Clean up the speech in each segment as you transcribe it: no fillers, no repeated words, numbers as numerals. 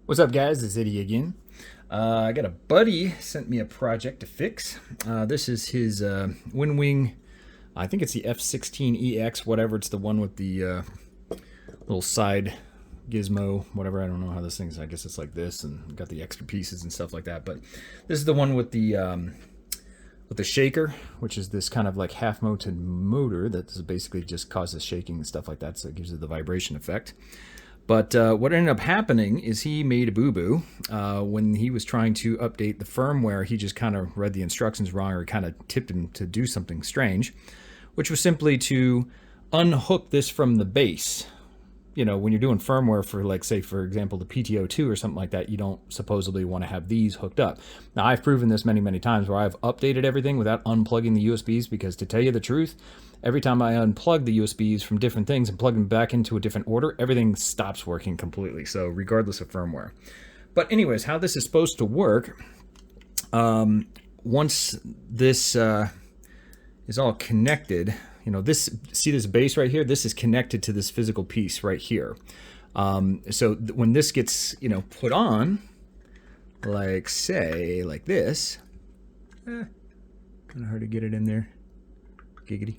What's up, guys? It's Eddie again. I got a buddy sent me a project to fix. This is his Winwing. I think it's the F16EX, whatever. It's the one with the little side gizmo, whatever. I don't know how this thing's. I guess it's like this, and got the extra pieces and stuff like that. But this is the one with the shaker, which is this kind of like half-mounted motor that basically just causes shaking and stuff like that. So it gives it the vibration effect. But what ended up happening is he made a boo-boo. When he was trying to update the firmware, he just kind of read the instructions wrong, or kind of tipped him to do something strange, which was simply to unhook this from the base. You know, when you're doing firmware for, like, say, for example, the PTO2 or something like that, you don't supposedly want to have these hooked up. Now, I've proven this many, many times where I've updated everything without unplugging the USBs, because to tell you the truth, every time I unplug the USBs from different things and plug them back into a different order, everything stops working completely, so regardless of firmware. But anyways, how this is supposed to work, once this is all connected, you know, see this base right here? This is connected to this physical piece right here. So when this gets, you know, put on, like, say, like this, kind of hard to get it in there, giggity.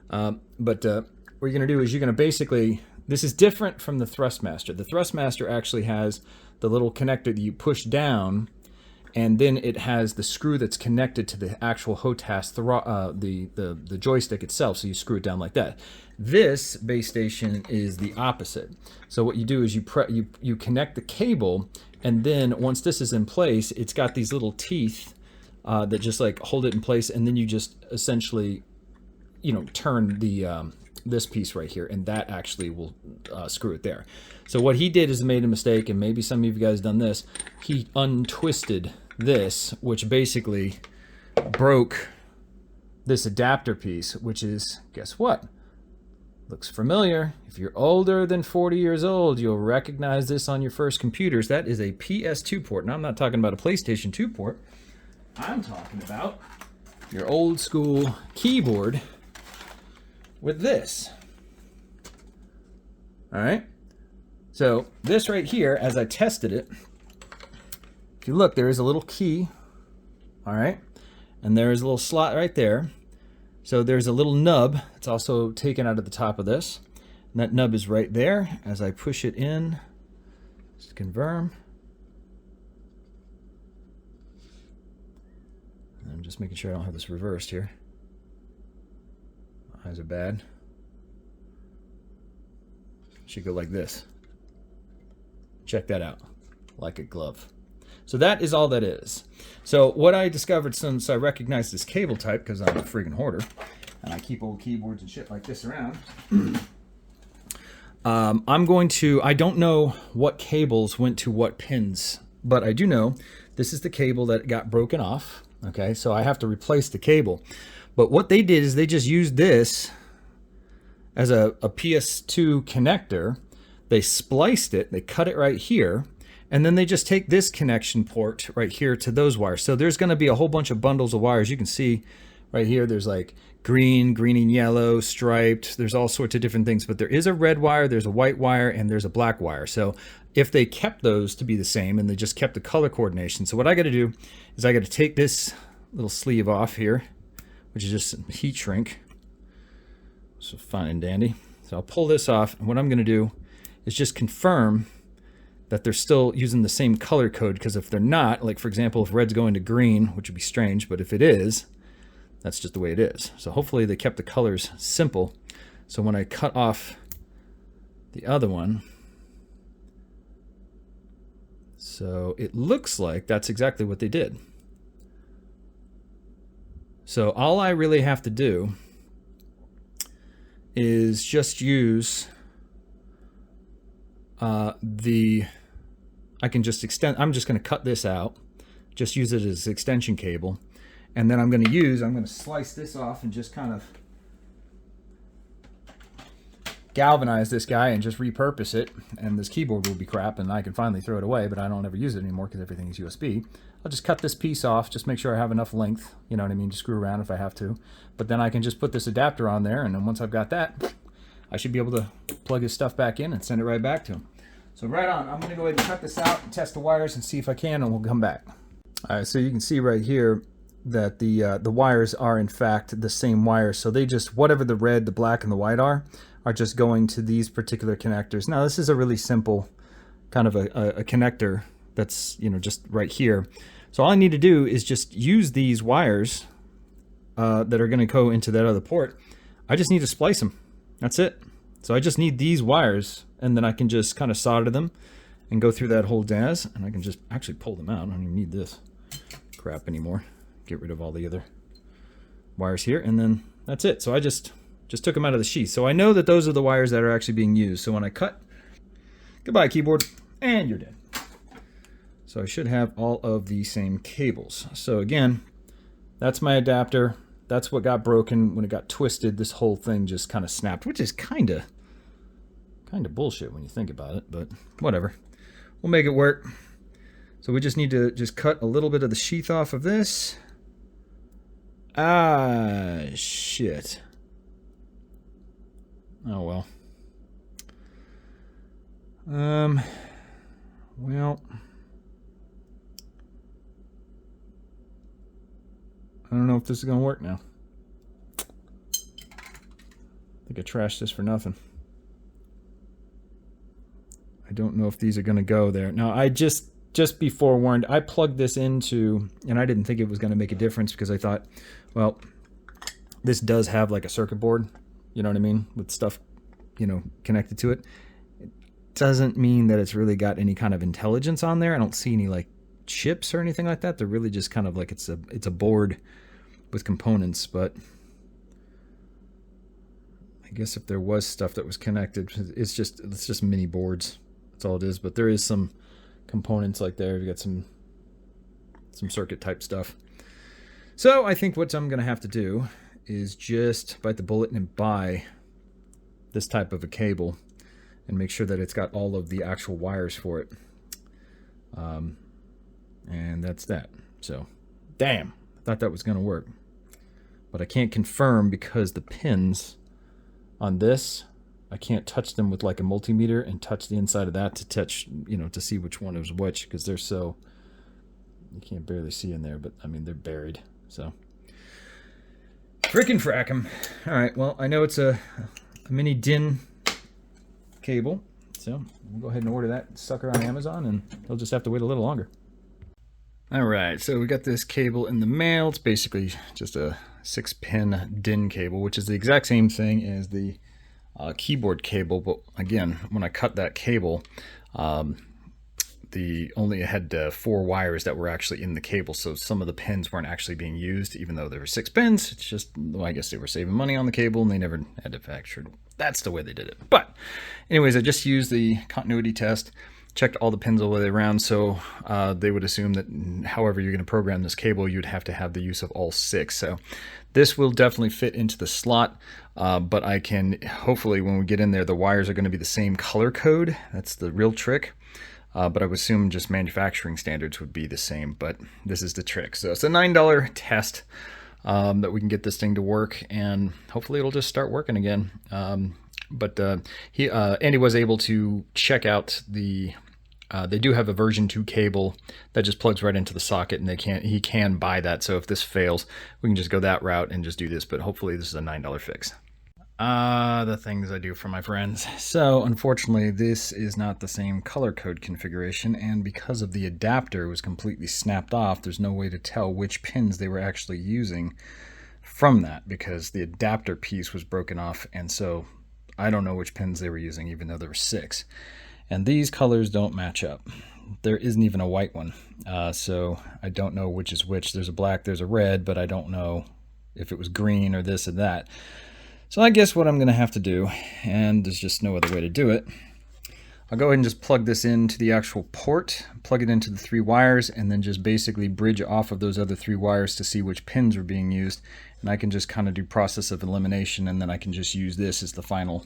But what you're going to do is you're going to basically, this is different from the Thrustmaster. The Thrustmaster actually has the little connector that you push down, and then it has the screw that's connected to the actual HOTAS, the joystick itself, so you screw it down like that. This base station is the opposite. So what you do is you connect the cable, and then once this is in place, it's got these little teeth that just like hold it in place, and then you just essentially, you know, turn the this piece right here, and that actually will screw it there. So what he did is made a mistake, and maybe some of you guys done this. He untwisted this, which basically broke this adapter piece, which is, guess what? Looks familiar. If you're older than 40 years old, you'll recognize this on your first computers. That is a PS2 port. Now, I'm not talking about a PlayStation 2 port. I'm talking about your old school keyboard with this. All right. So this right here, as I tested it, if you look, there is a little key. All right. And there is a little slot right there. So there's a little nub. It's also taken out of the top of this. And that nub is right there. As I push it in, just confirm. I'm just making sure I don't have this reversed here. Eyes are bad. Should go like this. Check that out. Like a glove. So that is all that is. So what I discovered, since I recognized this cable type, because I'm a freaking hoarder, and I keep old keyboards and shit like this around, I'm going to, I don't know what cables went to what pins, but I do know this is the cable that got broken off. Okay, so I have to replace the cable. But what they did is they just used this as a PS2 connector. They spliced it, they cut it right here, and then they just take this connection port right here to those wires. So there's going to be a whole bunch of bundles of wires. You can see right here, there's like green, green and yellow, striped. There's all sorts of different things, but there is a red wire, there's a white wire, and there's a black wire. So if they kept those to be the same and they just kept the color coordination. So what I got to do is I got to take this little sleeve off here, which is just heat shrink. So fine and dandy. So I'll pull this off, and what I'm going to do is just confirm that they're still using the same color code, because if they're not, like for example, if red's going to green, which would be strange, but if it is, that's just the way it is. So hopefully they kept the colors simple. So when I cut off the other one, so it looks like that's exactly what they did. So all I really have to do is just use I can just extend, I'm just going to cut this out, just use it as extension cable, and then I'm going to slice this off and just kind of galvanize this guy and just repurpose it, and this keyboard will be crap and I can finally throw it away, but I don't ever use it anymore because everything is USB. I'll just cut this piece off, just make sure I have enough length, you know what I mean, to screw around if I have to, but then I can just put this adapter on there, and then once I've got that, I should be able to plug his stuff back in and send it right back to him. So right on, I'm gonna go ahead and cut this out and test the wires and see if I can, and we'll come back. All right, so you can see right here that the wires are in fact the same wires. So they just, whatever the red, the black, and the white are just going to these particular connectors. Now this is a really simple kind of a connector that's, you know, just right here. So all I need to do is just use these wires that are going to go into that other port. I just need to splice them. That's it. So I just need these wires, and then I can just kind of solder them and go through that whole DAS, and I can just actually pull them out. I don't even need this crap anymore. Get rid of all the other wires here, and then that's it. So I just took them out of the sheath. So I know that those are the wires that are actually being used. So when I cut, goodbye keyboard, and you're dead. So I should have all of the same cables. So again, that's my adapter. That's what got broken when it got twisted. This whole thing just kind of snapped, which is kind of bullshit when you think about it, but whatever. We'll make it work. So we just need to just cut a little bit of the sheath off of this. Ah, shit. Oh well. Well, I don't know if this is going to work now. I think I trashed this for nothing. I don't know if these are going to go there. Now, I just be forewarned, I plugged this into, and I didn't think it was going to make a difference because I thought, well, this does have like a circuit board, you know what I mean, with stuff, you know, connected to it. It doesn't mean that it's really got any kind of intelligence on there. I don't see any like chips or anything like that. They're really just kind of like it's a board with components, but I guess if there was stuff that was connected, it's just mini boards. That's all it is. But there is some components like there. You got some circuit type stuff. So I think what I'm going to have to do is just bite the bullet and buy this type of a cable and make sure that it's got all of the actual wires for it. And that's that. So, damn, I thought that was going to work. But I can't confirm because the pins on this, I can't touch them with like a multimeter and touch the inside of that to touch, you know, to see which one is which, because they're so, you can't barely see in there, but I mean, they're buried. So, frickin' frack 'em. All right, well, I know it's a mini DIN cable, so we'll go ahead and order that sucker on Amazon, and they'll just have to wait a little longer. All right, so we got this cable in the mail. It's basically just a 6-pin DIN cable, which is the exact same thing as the keyboard cable. But again, when I cut that cable, the only had 4 wires that were actually in the cable, so some of the pins weren't actually being used, even though there were 6 pins. It's just, well, I guess they were saving money on the cable, and they never had it factored. That's the way they did it. But anyways, I just used the continuity test, checked all the pins all the way around, so they would assume that however you're going to program this cable, you'd have to have the use of all 6. So this will definitely fit into the slot, but I can, hopefully when we get in there, the wires are going to be the same color code. That's the real trick. But I would assume just manufacturing standards would be the same, but this is the trick. So it's a $9 test that we can get this thing to work, and hopefully it'll just start working again. But Andy was able to check out the, they do have a version 2 cable that just plugs right into the socket, and he can buy that. So if this fails, we can just go that route and just do this, but hopefully this is a $9 fix. The things I do for my friends. So unfortunately, this is not the same color code configuration, and because of the adapter was completely snapped off, there's no way to tell which pins they were actually using from that, because the adapter piece was broken off, and so I don't know which pins they were using, even though there were 6. And these colors don't match up. There isn't even a white one, so I don't know which is which. There's a black, there's a red, but I don't know if it was green or this or that. So I guess what I'm going to have to do, and there's just no other way to do it, I'll go ahead and just plug this into the actual port, plug it into the 3 wires, and then just basically bridge off of those other 3 wires to see which pins are being used. And I can just kind of do process of elimination, and then I can just use this as the final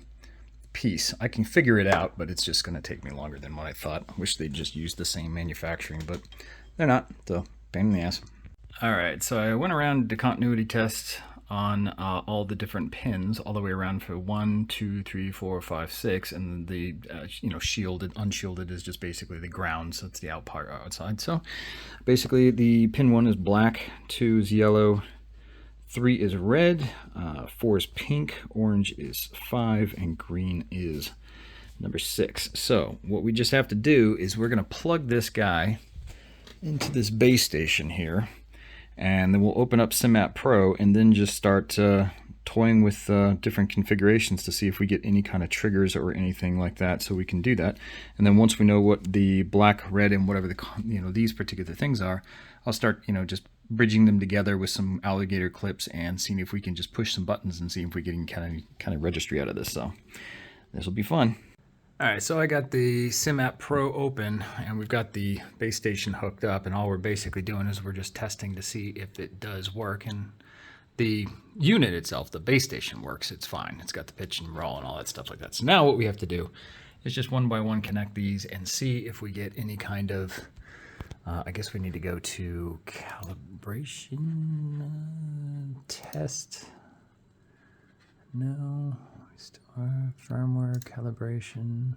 piece. I can figure it out, but it's just going to take me longer than what I thought. I wish they'd just use the same manufacturing, but they're not, so pain in the ass. All right, so I went around the continuity test on all the different pins all the way around for 1, 2, 3, 4, 5, 6, and the shielded, unshielded is just basically the ground, so it's the out part outside. So basically the pin 1 is black, 2 is yellow, 3 is red, 4 is pink, orange is 5, and green is number 6. So what we just have to do is we're going to plug this guy into this base station here, and then we'll open up SimApp Pro and then just start toying with different configurations to see if we get any kind of triggers or anything like that, so we can do that. And then once we know what the black, red, and whatever the these particular things are, I'll start just bridging them together with some alligator clips and seeing if we can just push some buttons and see if we get any kind of registry out of this. So this will be fun. Alright, so I got the SimApp Pro open and we've got the base station hooked up, and all we're basically doing is we're just testing to see if it does work, and the unit itself, the base station, works. It's fine. It's got the pitch and roll and all that stuff like that. So now what we have to do is just one by one connect these and see if we get any kind of, I guess we need to go to calibration, test, no. Firmware calibration.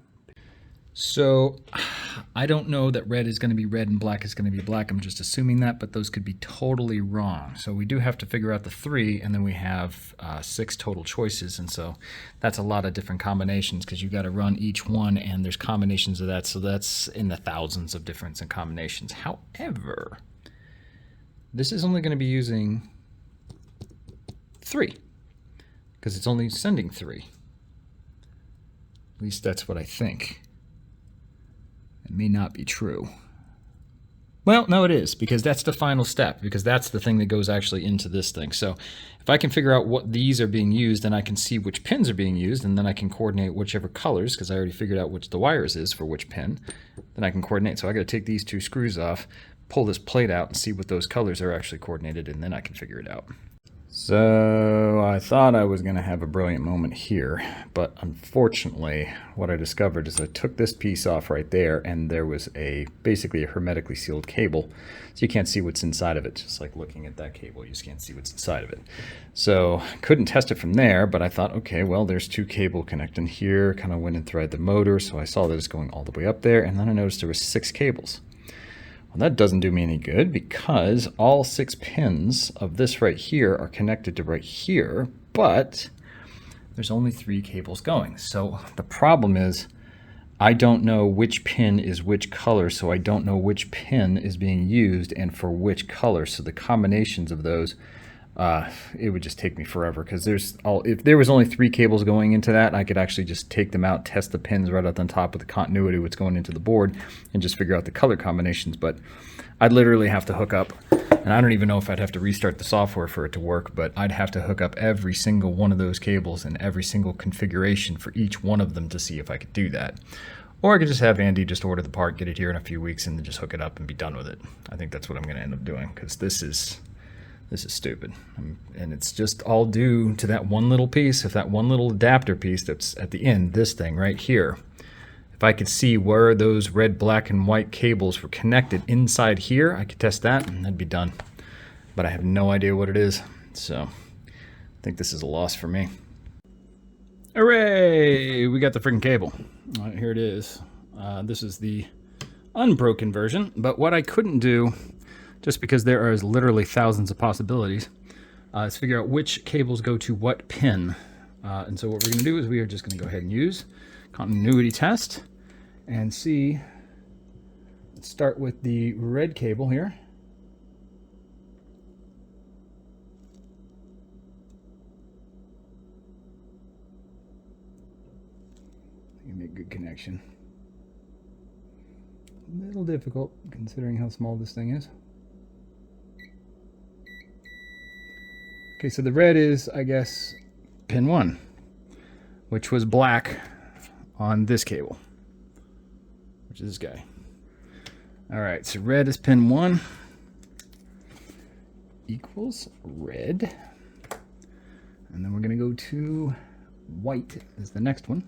So I don't know that red is going to be red and black is going to be black. I'm just assuming that, but those could be totally wrong. So we do have to figure out the 3, and then we have 6 total choices, and so that's a lot of different combinations because you got to run each one, and there's combinations of that, so that's in the thousands of difference in combinations. However, this is only going to be using 3 because it's only sending 3. At least that's what I think. It may not be true. Well, no, it is, because that's the final step, because that's the thing that goes actually into this thing. So if I can figure out what these are being used, then I can see which pins are being used, and then I can coordinate whichever colors, because I already figured out which the wires is for which pin. Then I can coordinate. So I got to take these 2 screws off, pull this plate out, and see what those colors are actually coordinated, and then I can figure it out. So I thought I was going to have a brilliant moment here, but unfortunately what I discovered is I took this piece off right there, and there was basically a hermetically sealed cable, so you can't see what's inside of it. Just like looking at that cable, you just can't see what's inside of it. So couldn't test it from there, but I thought, okay, well, there's 2 cable connecting here, kind of went and threaded the motor, so I saw that it's going all the way up there, and then I noticed there was 6 cables. Well, that doesn't do me any good because all 6 pins of this right here are connected to right here, but there's only 3 cables going. So the problem is I don't know which pin is which color, so I don't know which pin is being used and for which color. So the combinations of those, it would just take me forever, because if there was only 3 cables going into that, I could actually just take them out, test the pins right up on top of the continuity what's going into the board, and just figure out the color combinations. But I'd literally have to hook up, and I don't even know if I'd have to restart the software for it to work, but I'd have to hook up every single one of those cables and every single configuration for each one of them to see if I could do that. Or I could just have Andy just order the part, get it here in a few weeks, and then just hook it up and be done with it. I think that's what I'm going to end up doing, because this is stupid. And it's just all due to that one little piece, if that one little adapter piece that's at the end, this thing right here. If I could see where those red, black, and white cables were connected inside here, I could test that and that'd be done. But I have no idea what it is, so I think this is a loss for me. Hooray! We got the freaking cable. All right, here it is. This is the unbroken version, but what I couldn't do, just because there are literally thousands of possibilities, is figure out which cables go to what pin. And so what we're going to do is we are just going to go ahead and use continuity test and see. Let's start with the red cable here. You make good connection. A little difficult considering how small this thing is. Okay, so the red is, I guess, pin 1, which was black on this cable, which is this guy. All right, so red is pin 1 equals red. And then we're going to go to white is the next one.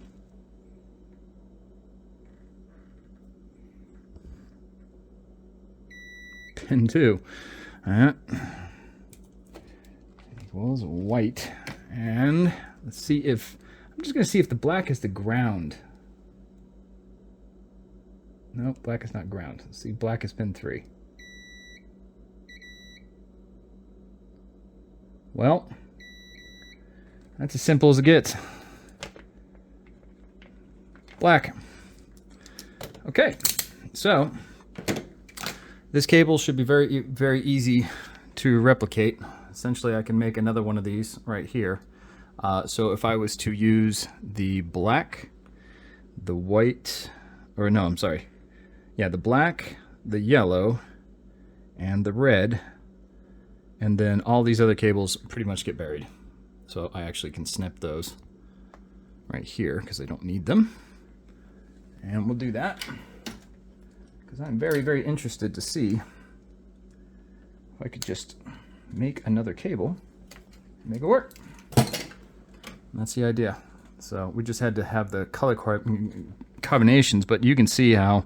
Pin 2. well as white. And let's see if, I'm just going to see if the black is the ground. No, black is not ground. Let's see, black is pin 3. Well, that's as simple as it gets. Black. Okay, so this cable should be very, very easy to replicate. Essentially, I can make another one of these right here. So if I was to use the black, the white, or no, I'm sorry. Yeah, the black, the yellow, and the red, and then all these other cables pretty much get buried. So I actually can snip those right here because I don't need them. And we'll do that because I'm very, very interested to see if I could just make another cable and make it work. And that's the idea. So we just had to have the color combinations, but you can see how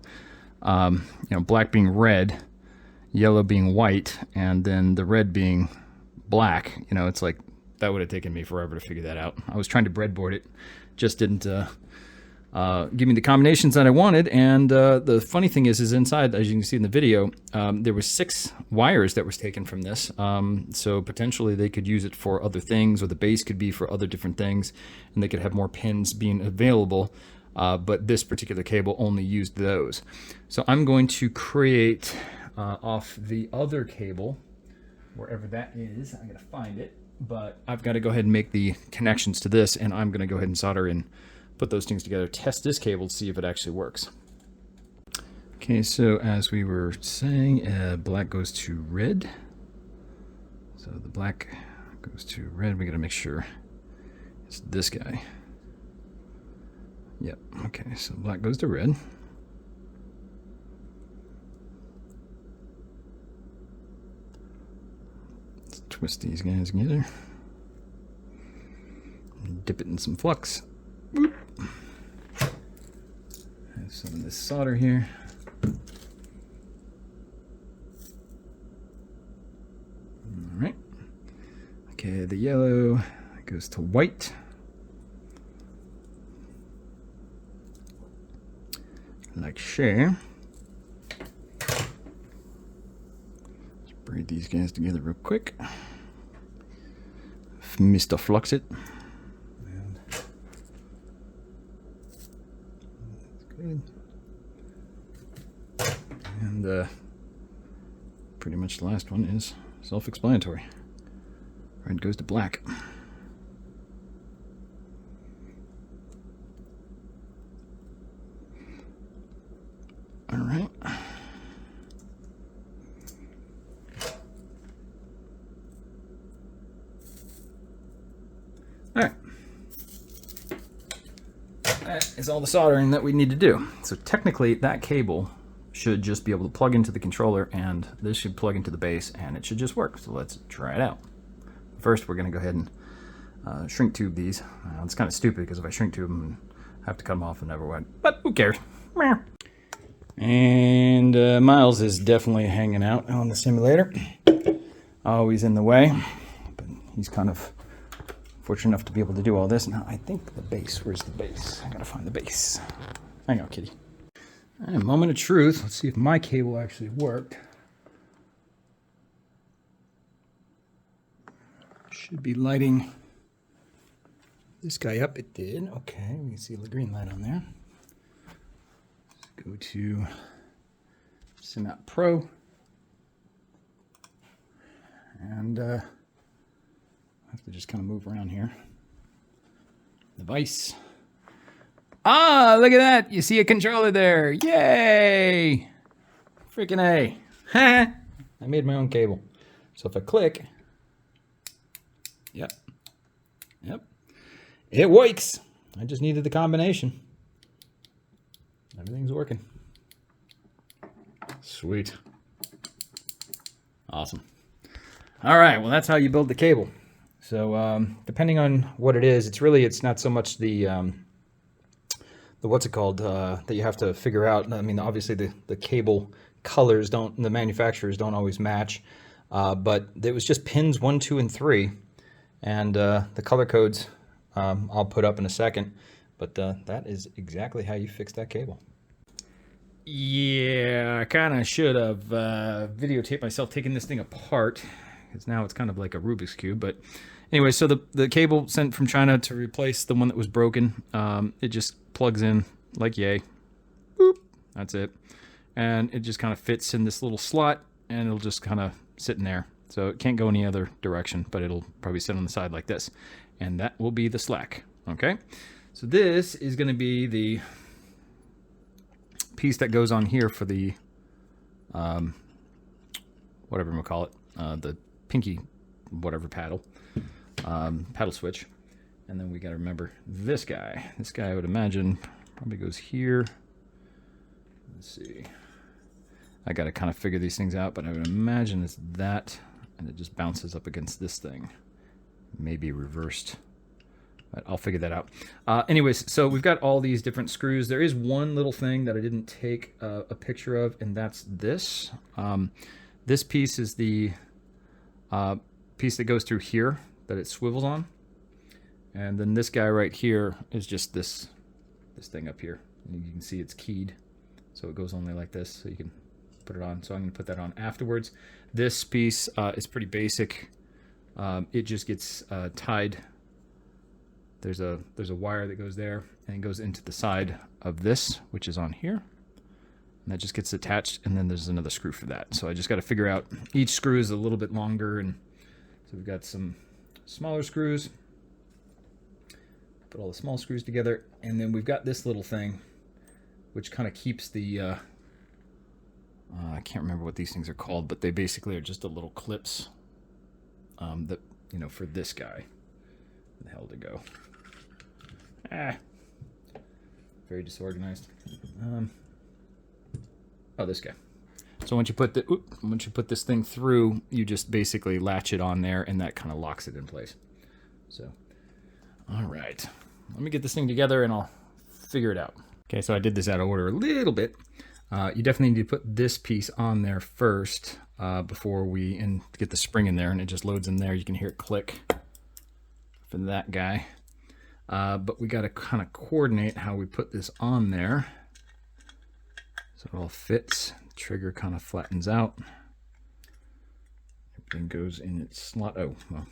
you know, black being red, yellow being white, and then the red being black. You know, it's like that would have taken me forever to figure that out. I was trying to breadboard it, just didn't give me the combinations that I wanted. And the funny thing is inside, as you can see in the video, there was 6 wires that was taken from this. So potentially they could use it for other things, or the base could be for other different things, and they could have more pins being available. But this particular cable only used those. So I'm going to create off the other cable, wherever that is. I'm going to find it, but I've got to go ahead and make the connections to this, and I'm going to go ahead and solder in, put those things together, test this cable to see if it actually works. Okay, so as we were saying, black goes to red. So the black goes to red. We got to make sure it's this guy. Yep, okay, so black goes to red. Let's twist these guys together. Dip it in some flux. Boop. Have some of this solder here. All right. Okay, the yellow goes to white. Like so. Let's braid these guys together real quick. Mr. Flux it. And that's good. And pretty much the last one is self-explanatory. Red goes to black. All right. All right. That is all the soldering that we need to do. So technically that cable should just be able to plug into the controller, and this should plug into the base, and it should just work. So let's try it out. First, we're going to go ahead and shrink tube these. It's kind of stupid because if I shrink tube them, I have to cut them off and never went. But who cares? And Miles is definitely hanging out on the simulator. Always in the way. But he's kind of fortunate enough to be able to do all this. Now, I think the base. Where's the base? I gotta find the base. Hang on, kitty. All right, moment of truth. Let's see if my cable actually worked. Should be lighting this guy up. It did. Okay, we can see the green light on there. Go to SimApp Pro, and I have to just kind of move around here. Device. Ah, look at that! You see a controller there. Yay! Freaking A. I made my own cable. So if I click, yep, it works. I just needed the combination. Everything's working. Sweet. Awesome. All right, well, that's how you build the cable. So depending on what it is, it's not so much the what's it called, that you have to figure out. I mean, obviously the cable colors the manufacturers don't always match, but it was just pins 1, 2, and 3. And the color codes I'll put up in a second, but that is exactly how you fix that cable. Yeah, I kind of should have videotaped myself taking this thing apart, because now it's kind of like a Rubik's Cube. But anyway, so the cable sent from China to replace the one that was broken, it just plugs in like yay. Boop, that's it. And it just kind of fits in this little slot, and it'll just kind of sit in there. So it can't go any other direction, but it'll probably sit on the side like this. And that will be the slack, okay? So this is going to be the piece that goes on here for the, whatever we'll call it, the pinky, whatever paddle, paddle switch. And then we got to remember this guy. This guy, I would imagine, probably goes here. Let's see. I got to kind of figure these things out, but I would imagine it's that, and it just bounces up against this thing. Maybe reversed. But I'll figure that out. Anyways, so we've got all these different screws. There is one little thing that I didn't take a picture of, and that's this. This piece is the piece that goes through here that it swivels on. And then this guy right here is just this thing up here. And you can see it's keyed. So it goes only like this, so you can put it on. So I'm going to put that on afterwards. This piece is pretty basic. It just gets tied. There's a wire that goes there, and it goes into the side of this, which is on here. And that just gets attached, and then there's another screw for that. So I just got to figure out, each screw is a little bit longer, and so we've got some smaller screws. Put all the small screws together, and then we've got this little thing, which kind of keeps the, I can't remember what these things are called, but they basically are just a little clips that, you know, for this guy. Where the hell to go? Very disorganized. Oh, this guy. So once you put this thing through, you just basically latch it on there, and that kind of locks it in place. So, all right, let me get this thing together, and I'll figure it out. Okay, so I did this out of order a little bit. You definitely need to put this piece on there first before we get the spring in there, and it just loads in there. You can hear it click for that guy. But we got to kind of coordinate how we put this on there so it all fits. Trigger kind of flattens out. Everything goes in its slot. Oh, well,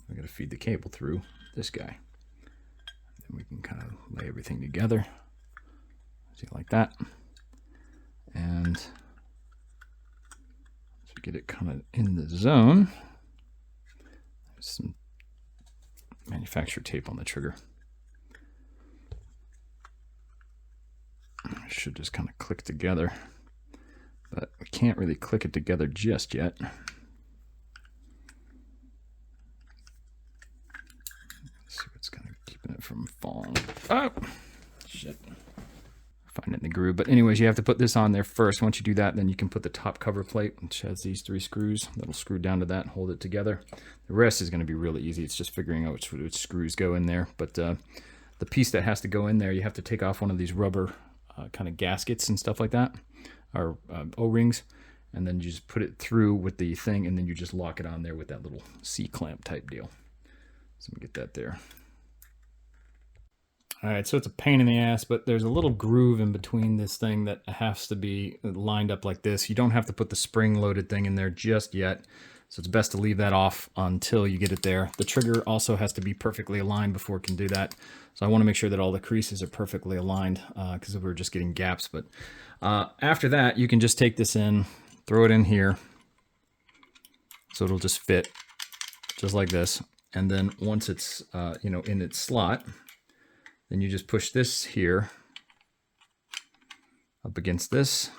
we got to feed the cable through this guy. Then we can kind of lay everything together. See, like that. And once we get it kind of in the zone, there's some manufacturer tape on the trigger. It should just kind of click together, but we can't really click it together just yet. Let's see what's kind of keeping it from falling. Oh, shit. Find it in the groove. But anyways, you have to put this on there first. Once you do that, then you can put the top cover plate, which has these 3 screws. That'll screw down to that and hold it together. The rest is going to be really easy. It's just figuring out which screws go in there. But the piece that has to go in there, you have to take off one of these rubber kind of gaskets and stuff like that, or O-rings, and then you just put it through with the thing, and then you just lock it on there with that little C-clamp type deal. So let me get that there. All right, so it's a pain in the ass, but there's a little groove in between this thing that has to be lined up like this. You don't have to put the spring-loaded thing in there just yet, so it's best to leave that off until you get it there. The trigger also has to be perfectly aligned before it can do that. So I want to make sure that all the creases are perfectly aligned because we're just getting gaps. But after that, you can just take this in, throw it in here, so it'll just fit just like this. And then once it's you know, in its slot, then you just push this here up against this,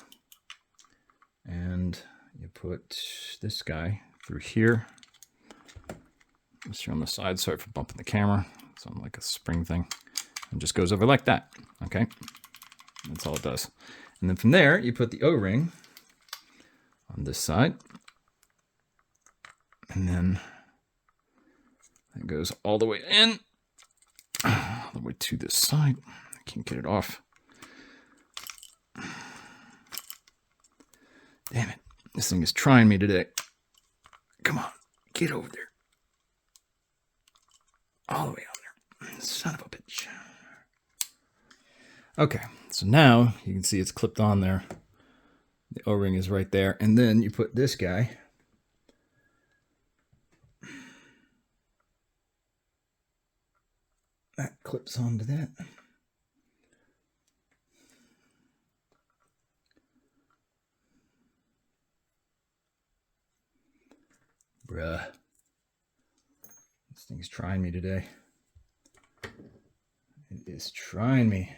and you put this guy through here. Just here on the side. Sorry for bumping the camera. It's on like a spring thing. And just goes over like that. Okay, that's all it does. And then from there, you put the O-ring on this side, and then it goes all the way in, all the way to this side. I can't get it off. Damn it. This thing is trying me today. Come on, get over there. all the way on there. Son of a bitch. Okay, so now you can see it's clipped on there. The O-ring is right there. And then you put this guy. That clips onto that. Bruh. This thing's trying me today. It is trying me.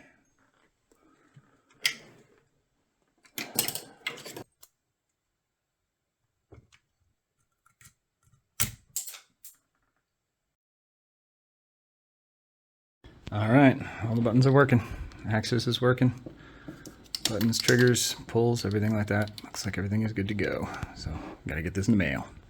All right, all the buttons are working. Axis is working. Buttons, triggers, pulls, everything like that. Looks like everything is good to go. So, gotta get this in the mail.